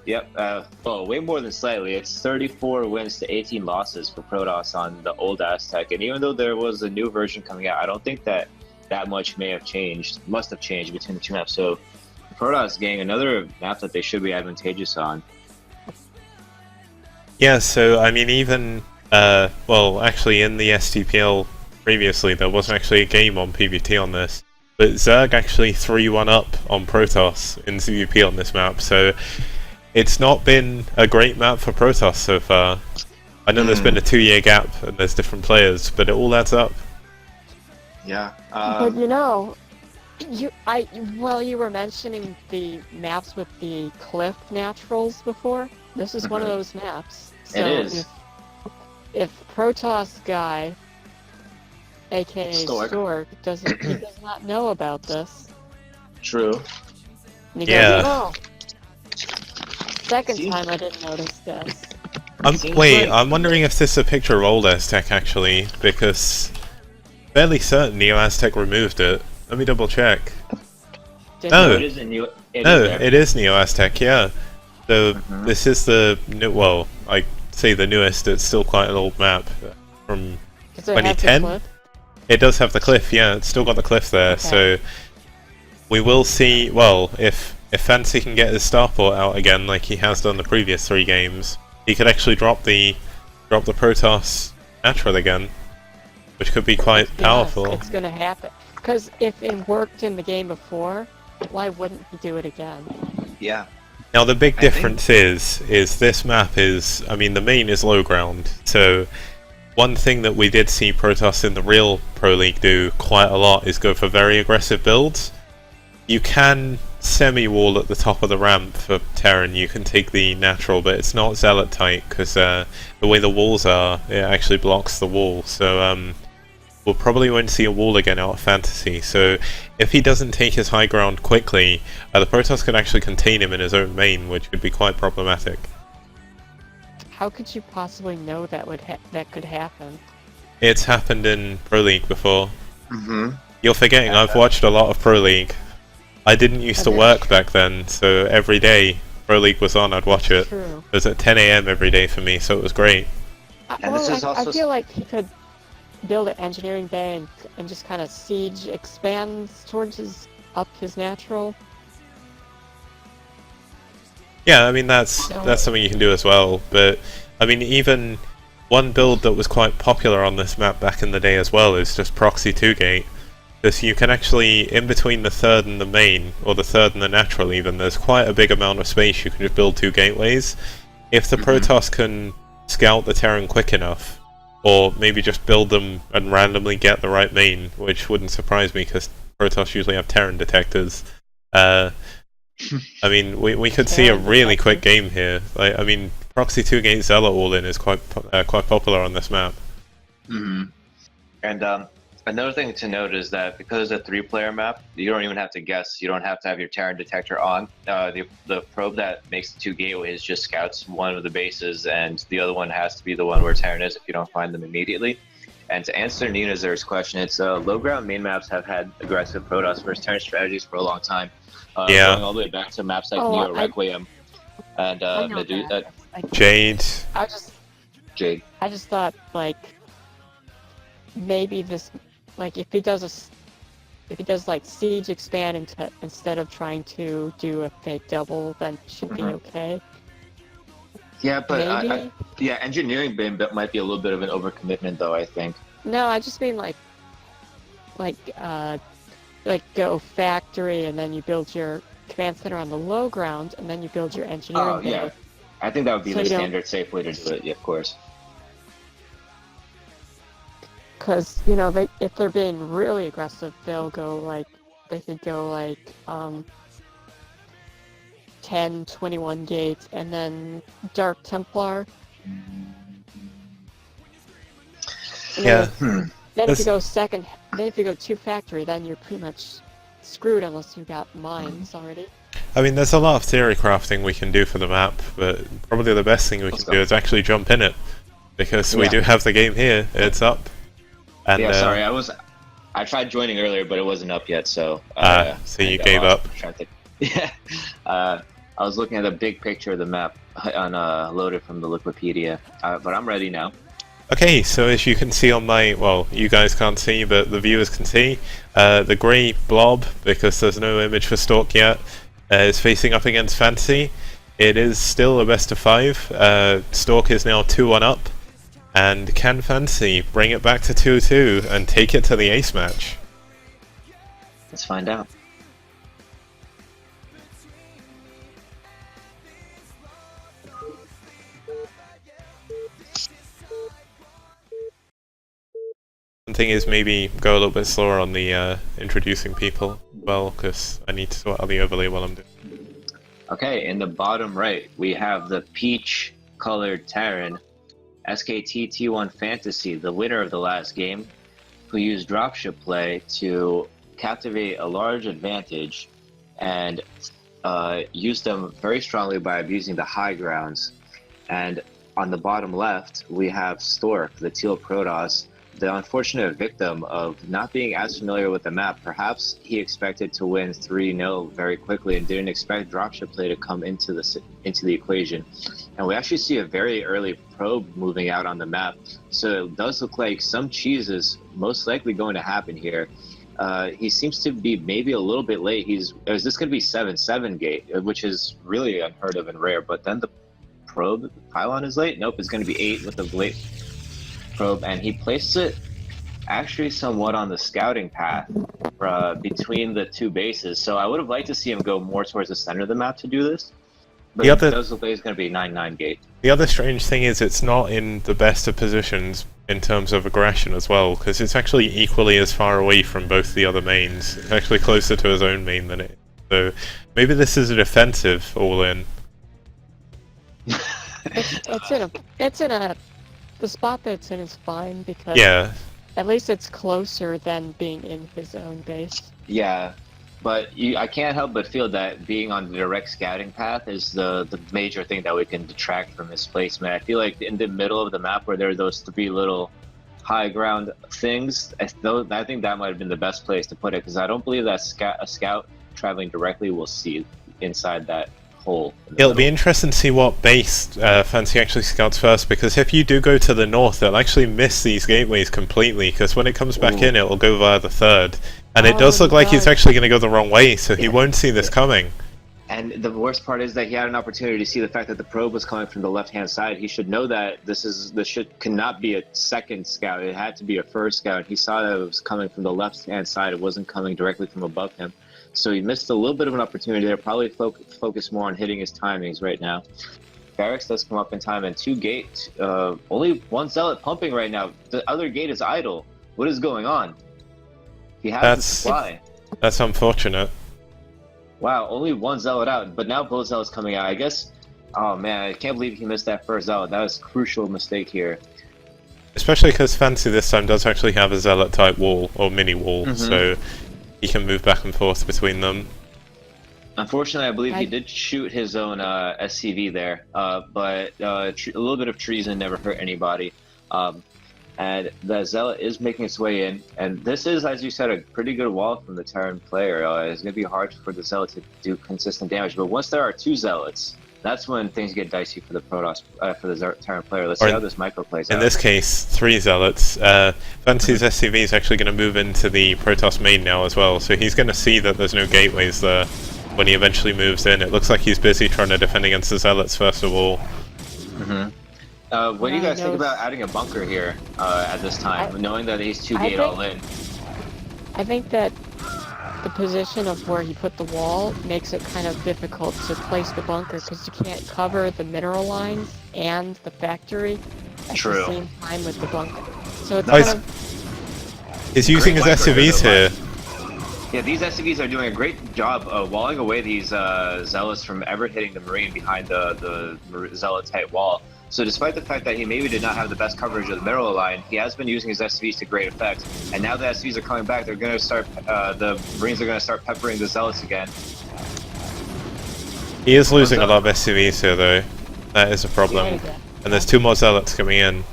Yep. Well, way more than slightly. It's 34 wins to 18 losses for Protoss on the old Aztec. And even though there was a new version coming out, I don't think that much may have changed. Must have changed between the two maps. So Protoss getting another map that they should be advantageous on. Yeah. So I mean, even well, actually, in the STPL previously, there wasn't actually a game on PvT on this. But Zerg actually 3-1 up on Protoss in PvP on this map, so it's not been a great map for Protoss so far. I know there's been a 2-year gap and there's different players, but it all adds up. Yeah. But you know, you were mentioning the maps with the cliff naturals before. This is one of those maps. So it is. If Protoss guy, aka Stork, he does not know about this. True. And he Yeah. goes, oh, second time I didn't notice this. I'm wondering if this is a picture of old Aztec actually, because fairly certain Neo Aztec removed it. Let me double check. No, it is a new. It is Neo Aztec. Yeah. So this is the new. Well, I say the newest. It's still quite an old map from 2010. It does have the cliff, yeah, it's still got the cliff there, so we will see, well, if FanTaSy can get his starport out again like he has done the previous 3 games, he could actually drop the Protoss natural again, which could be quite powerful. It's gonna happen, because if it worked in the game before, why wouldn't he do it again? Yeah. Now the big difference is this map is, I mean the main is low ground, so one thing that we did see Protoss in the real Pro League do quite a lot is go for very aggressive builds. You can semi-wall at the top of the ramp for Terran, you can take the natural, but it's not Zealot tight, because the way the walls are, it actually blocks the wall, so we'll probably won't see a wall again out of FanTaSy, so if he doesn't take his high ground quickly, the Protoss could actually contain him in his own main, which could be quite problematic. How could you possibly know that could happen? It's happened in Pro League before. You're forgetting, I've watched a lot of Pro League. I didn't used to work back then, so every day Pro League was on, I'd watch it. True. It was at 10 AM every day for me, so it was great. I feel like he could build an engineering bay and just kind of siege expands towards up his natural. Yeah, I mean that's something you can do as well, but I mean even one build that was quite popular on this map back in the day as well is just proxy 2-gate. Because you can actually, in between the third and the main, or the third and the natural even, there's quite a big amount of space you can just build 2 gateways. If the Protoss can scout the Terran quick enough, or maybe just build them and randomly get the right main, which wouldn't surprise me because Protoss usually have Terran detectors, I mean, we could see a really quick game here. Like, I mean, proxy 2-gate Zealot all-in is quite popular on this map. And another thing to note is that because it's a 3-player map, you don't even have to guess. You don't have to have your Terran detector on. The probe that makes the 2 gateways just scouts one of the bases, and the other one has to be the one where Terran is if you don't find them immediately. And to answer Ninazer's question, it's low ground main maps have had aggressive Protoss versus Terran strategies for a long time. Going all the way back to maps like Neo Requiem and Medusa. Jade. Jade. I just thought, like, maybe this, like, if he does like siege expand instead of trying to do a fake double, then it should be okay. Yeah, but engineering bin might be a little bit of an overcommitment, though. I think. No, I just mean like go factory, and then you build your command center on the low ground, and then you build your engineering. Oh yeah, I think that would be the standard safe way to do it. Yeah, of course. Because you know, if they're being really aggressive, they could go like 10, 21 gates, and then Dark Templar. Yeah. Then if you go then if you go 2 factory, then you're pretty much screwed unless you got mines already. I mean, there's a lot of theory crafting we can do for the map, but probably the best thing we can do is actually jump in it, because we do have the game here. It's up. And, yeah, sorry, I tried joining earlier, but it wasn't up yet, so. So you gave up. Yeah. I was looking at a big picture of the map on loaded from the Wikipedia, but I'm ready now. Okay, so as you can see on my, well, you guys can't see, but the viewers can see, the grey blob, because there's no image for Stork yet, is facing up against FanTaSy. It is still a best of 5. Stork is now 2-1 up, and can FanTaSy bring it back to 2-2 and take it to the ace match? Let's find out. One thing is maybe go a little bit slower on the introducing people, well, because I need to sort out the overlay while I'm doing it. Okay, in the bottom right, we have the peach-colored Terran, SKT T1 FanTaSy, the winner of the last game, who used dropship play to captivate a large advantage and used them very strongly by abusing the high grounds. And on the bottom left, we have Stork, the teal Protoss, the unfortunate victim of not being as familiar with the map. Perhaps he expected to win 3-0 very quickly and didn't expect dropship play to come into the equation. And we actually see a very early probe moving out on the map, so it does look like some cheese is most likely going to happen here. He seems to be maybe a little bit late. Is this going to be 7-7 gate, which is really unheard of and rare, but then the probe pylon is late? Nope, it's going to be 8 with the late probe, and he placed it actually somewhat on the scouting path between the two bases. So I would have liked to see him go more towards the center of the map to do this, but it does look like it's going to be 9-9 gate. The other strange thing is it's not in the best of positions in terms of aggression as well, because it's actually equally as far away from both the other mains. It's actually closer to his own main than it is. So maybe this is a defensive all-in. The spot that it's in is fine because at least it's closer than being in his own base. Yeah, but I can't help but feel that being on the direct scouting path is the major thing that we can detract from his placement. I feel like in the middle of the map where there are those 3 little high ground things, I think that might have been the best place to put it, because I don't believe that a scout traveling directly will see inside that hole. It'll be interesting to see what base FanTaSy actually scouts first, because if you do go to the north, it'll actually miss these gateways completely, because when it comes back in, it'll go via the 3rd. And it does look like he's actually going to go the wrong way, so he won't see this coming. And the worst part is that he had an opportunity to see the fact that the probe was coming from the left-hand side. He should know that this cannot be a second scout. It had to be a first scout. He saw that it was coming from the left-hand side. It wasn't coming directly from above him. So he missed a little bit of an opportunity there. Probably focus more on hitting his timings right now. Barracks does come up in time, and 2 gates. Only 1 zealot pumping right now. The other gate is idle. What is going on? He has the supply. That's unfortunate. Wow, only 1 zealot out, but now both zealots coming out. I guess. Oh man, I can't believe he missed that first zealot. That was a crucial mistake here. Especially because FanTaSy this time does actually have a zealot type wall or mini wall, so he can move back and forth between them. Unfortunately, I believe he did shoot his own SCV there, but a little bit of treason never hurt anybody. And the zealot is making its way in, and this is, as you said, a pretty good wall from the Terran player. It's going to be hard for the zealot to do consistent damage, but once there are 2 zealots, that's when things get dicey for the Protoss, for the Terran player. Let's see how this micro plays out. In this case, 3 zealots. FanTaSy's SCV is actually going to move into the Protoss main now as well, so he's going to see that there's no gateways there when he eventually moves in. It looks like he's busy trying to defend against the zealots first of all. What do you guys think about adding a bunker here at this time, knowing that he's 2 gate all in? I think that the position of where he put the wall makes it kind of difficult to place the bunker, because you can't cover the mineral lines and the factory at the same time with the bunker. So it's kind of... He's using his SCVs here. Yeah, these SCVs are doing a great job of walling away these zealots from ever hitting the Marine behind the zealot type wall. So despite the fact that he maybe did not have the best coverage of the mineral line, he has been using his SCVs to great effect. And now the SCVs are coming back, they're going to start, the Marines are going to start peppering the zealots again. He is losing a lot of SCVs here though. That is a problem. And there's 2 more zealots coming in.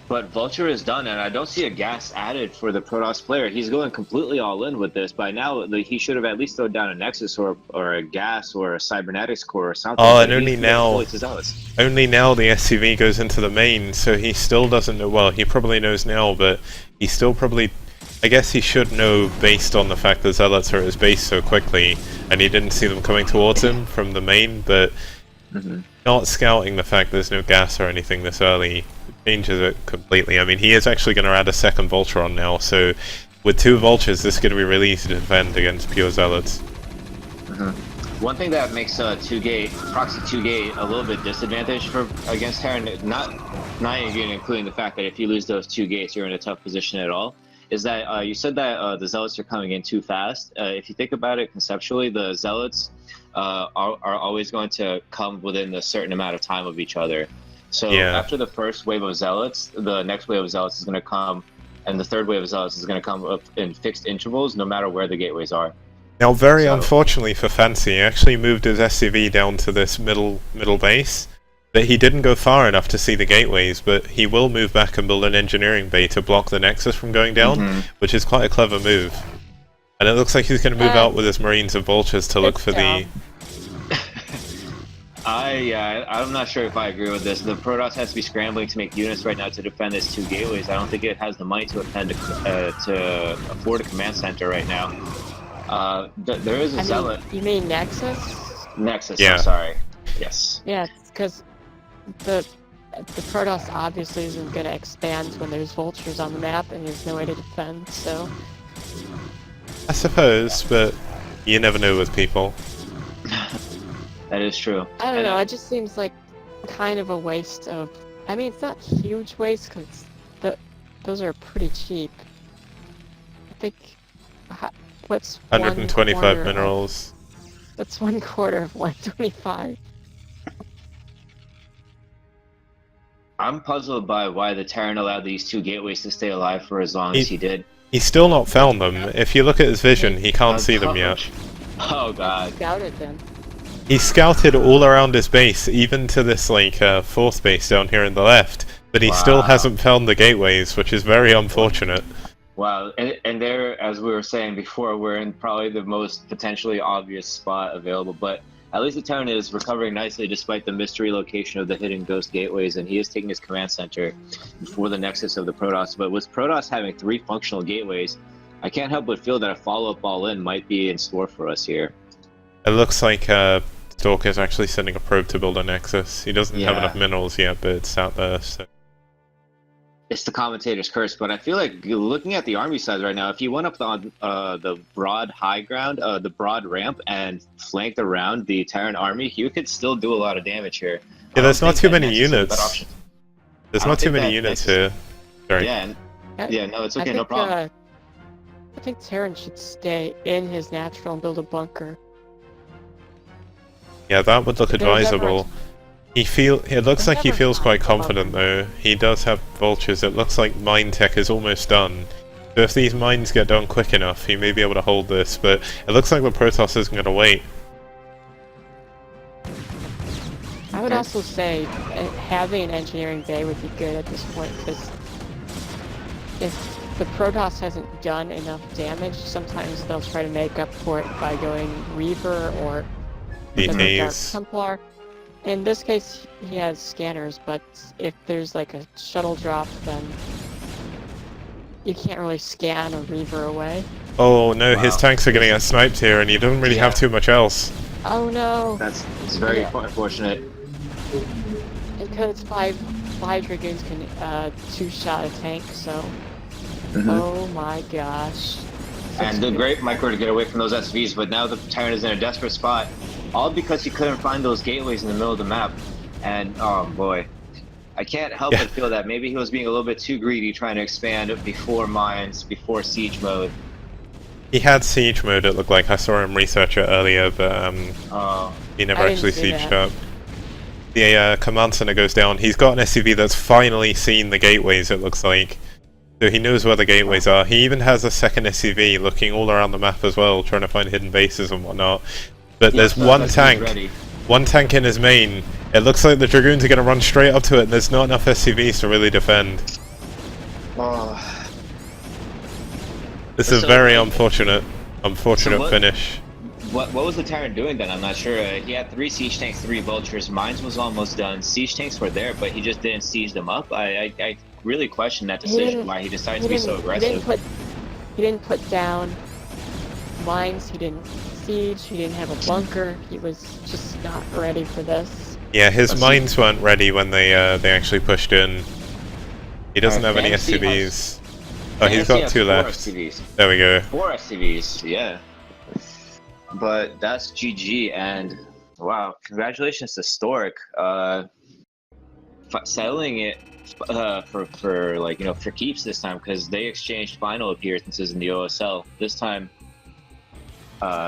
But Vulture is done, and I don't see a gas added for the Protoss player. He's going completely all in with this. By now, he should have at least thrown down a Nexus or a gas or a Cybernetics core or something. Oh, but and only he now, fully to Zealots. only now the SCV goes into the main, so he still doesn't know. Well, he probably knows now, but he still probably. I guess he should know based on the fact that Zealots are at his base so quickly, and he didn't see them coming towards him from the main, but not scouting the fact there's no gas or anything this early changes it completely. I mean, he is actually going to add a second Vulture on now, so with 2 Vultures, this is going to be really easy to defend against pure Zealots. One thing that makes proxy 2-gate a little bit disadvantaged for against Terran, not even including the fact that if you lose those 2 gates, you're in a tough position at all, is that you said that the Zealots are coming in too fast. If you think about it conceptually, the Zealots are always going to come within a certain amount of time of each other. So after the first wave of Zealots, the next wave of Zealots is going to come, and the third wave of Zealots is going to come up in fixed intervals, no matter where the gateways are. Now, very unfortunately for FanTaSy, he actually moved his SCV down to this middle base, but he didn't go far enough to see the gateways, but he will move back and build an engineering bay to block the Nexus from going down, which is quite a clever move. And it looks like he's going to move out with his Marines and Vultures to look for the... I'm not sure if I agree with this. The Protoss has to be scrambling to make units right now to defend its 2 gateways. I don't think it has the money to afford a command center right now. There is a Zealot. You mean Nexus? Nexus, yeah. I'm sorry. Yes. Yeah, because the Protoss obviously isn't going to expand when there's Vultures on the map and there's no way to defend, so... I suppose, but you never know with people. That is true. I don't know, it just seems like kind of a waste of... I mean, it's not a huge waste, because those are pretty cheap. I think... What's 125 minerals. That's 1/4 of 125. I'm puzzled by why the Terran allowed these 2 gateways to stay alive for as long as he did. He's still not found them. If you look at his vision, he can't see them yet. Oh god. Scouted them. He scouted all around his base, even to this like 4th base down here in the left, but he still hasn't found the gateways, which is very unfortunate. Wow, and there, as we were saying before, we're in probably the most potentially obvious spot available, but at least the Terran is recovering nicely despite the mystery location of the hidden ghost gateways, and he is taking his command center before the nexus of the Protoss. But with Protoss having 3 functional gateways, I can't help but feel that a follow-up all-in might be in store for us here. It looks like Stork is actually sending a probe to build a nexus. He doesn't have enough minerals yet, but it's out there, so... It's the commentator's curse, but I feel like looking at the army size right now, if you went up on the broad high ground, the broad ramp, and flanked around the Terran army, you could still do a lot of damage here. Yeah, there's not too many units. There's not too many units here. Sorry. Yeah, no, it's okay, no problem. I think Terran should stay in his natural and build a bunker. Yeah, that would look advisable. It looks like he feels quite confident though. He does have Vultures. It looks like mine tech is almost done. So if these mines get done quick enough, he may be able to hold this, but it looks like the Protoss isn't going to wait. I would also say having an engineering bay would be good at this point, because if the Protoss hasn't done enough damage, sometimes they'll try to make up for it by going Reaver or the Dark Templar. In this case, he has scanners, but if there's like a shuttle drop, then you can't really scan a Reaver away. Oh no, his tanks are going to get sniped here, and he doesn't really have too much else. Oh no! It's very unfortunate. Because five Dragoons can 2-shot a tank, so... Oh my gosh. And the great micro to get away from those SVs, but now the Terran is in a desperate spot. All because he couldn't find those gateways in the middle of the map. And, oh boy. I can't help but feel that maybe he was being a little bit too greedy trying to expand before mines, before siege mode. He had siege mode, it looked like. I saw him research it earlier, but he never actually sieged up. The command center goes down. He's got an SCV that's finally seen the gateways, it looks like. So he knows where the gateways are. He even has a second SCV looking all around the map as well, trying to find hidden bases and whatnot. But there's one tank in his main. It looks like the Dragoons are going to run straight up to it, and there's not enough SCVs to really defend. Oh. It's a So, very unfortunate what- finish. What was the Tyrant doing then? I'm not sure. He had 3 siege tanks, 3 vultures. Mine was almost done. Siege tanks were there, but he just didn't siege them up. I really question that decision. Why he decided to be so aggressive. He didn't put down mines. He didn't siege. He didn't have a bunker. He was just not ready for this. Yeah, his mines weren't ready when they actually pushed in. He doesn't have any SCVs. Oh, he's got 2 left. SCVs. There we go. 4 SCVs, yeah. But that's GG, and wow, congratulations to Stork, settling it for like, you know, for keeps this time, because they exchanged final appearances in the OSL. This time,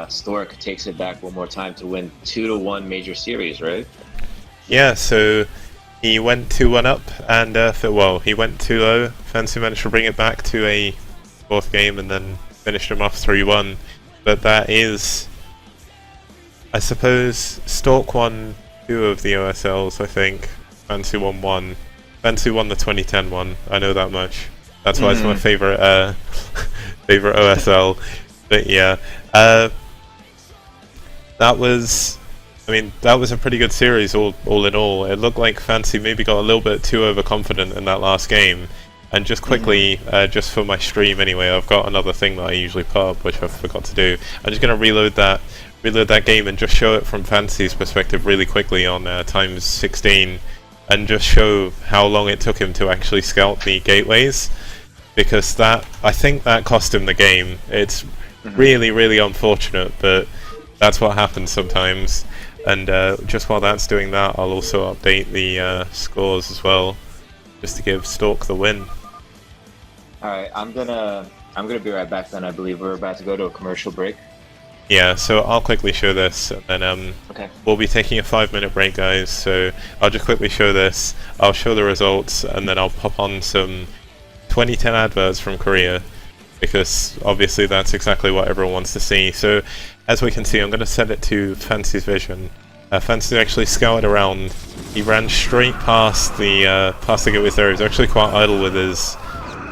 Stork takes it back one more time to win 2-1 major series, right? Yeah, so he went 2-1 up, and well, he went 2-0. FanTaSy managed to bring it back to a 4th game, and then finished him off 3-1. But that is, I suppose, Stork won 2 of the OSLs, I think. FanTaSy won 1. FanTaSy won the 2010 one, I know that much. That's why it's my favorite favorite OSL. But yeah, that was, I mean, that was a pretty good series all in all. It looked like FanTaSy maybe got a little bit too overconfident in that last game. And just quickly, just for my stream anyway, I've got another thing that I usually put up, which I forgot to do. I'm just going to reload that game and just show it from FanTaSy's perspective really quickly on times 16, and just show how long it took him to actually scout the gateways, because that, I think that cost him the game. It's really, really unfortunate, but that's what happens sometimes. And just while that's doing that, I'll also update the scores as well, just to give Stork the win. Alright, I'm gonna be right back then. I believe we're about to go to a commercial break. Yeah, so I'll quickly show this, and then okay. We'll be taking a 5-minute break, guys, so I'll just quickly show this, I'll show the results, and then I'll pop on some 2010 adverts from Korea, because obviously that's exactly what everyone wants to see. So, as we can see, I'm going to set it to FanTaSy's vision. FanTaSy actually scouted around, he ran straight past the gateway there. He's actually quite idle with his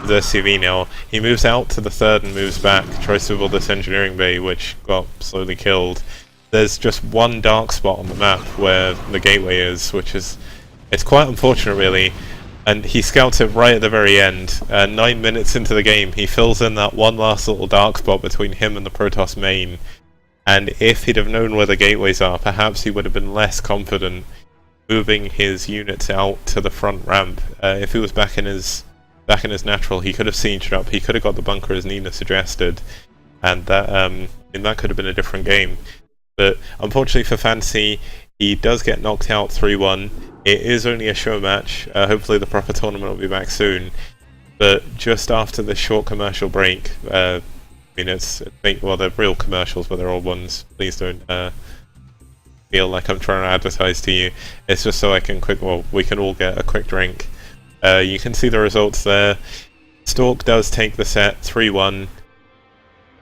SCV now. He moves out to the 3rd and moves back, tries to build this engineering bay, which got slowly killed. There's just one dark spot on the map where the gateway is, which is, it's quite unfortunate really, and he scouts it right at the very end. 9 minutes into the game, he fills in that one last little dark spot between him and the Protoss main, and if he'd have known where the gateways are, perhaps he would have been less confident moving his units out to the front ramp. If he was back in his natural, he could have sieged up, he could have got the bunker as Nina suggested, and that could have been a different game. But unfortunately for FanTaSy, he does get knocked out 3-1. It is only a show match, hopefully the proper tournament will be back soon. But just after this short commercial break, I mean, well, they're real commercials, but they're old ones. Please don't feel like I'm trying to advertise to you. It's just so we can all get a quick drink. You can see the results there. Stork does take the set 3-1.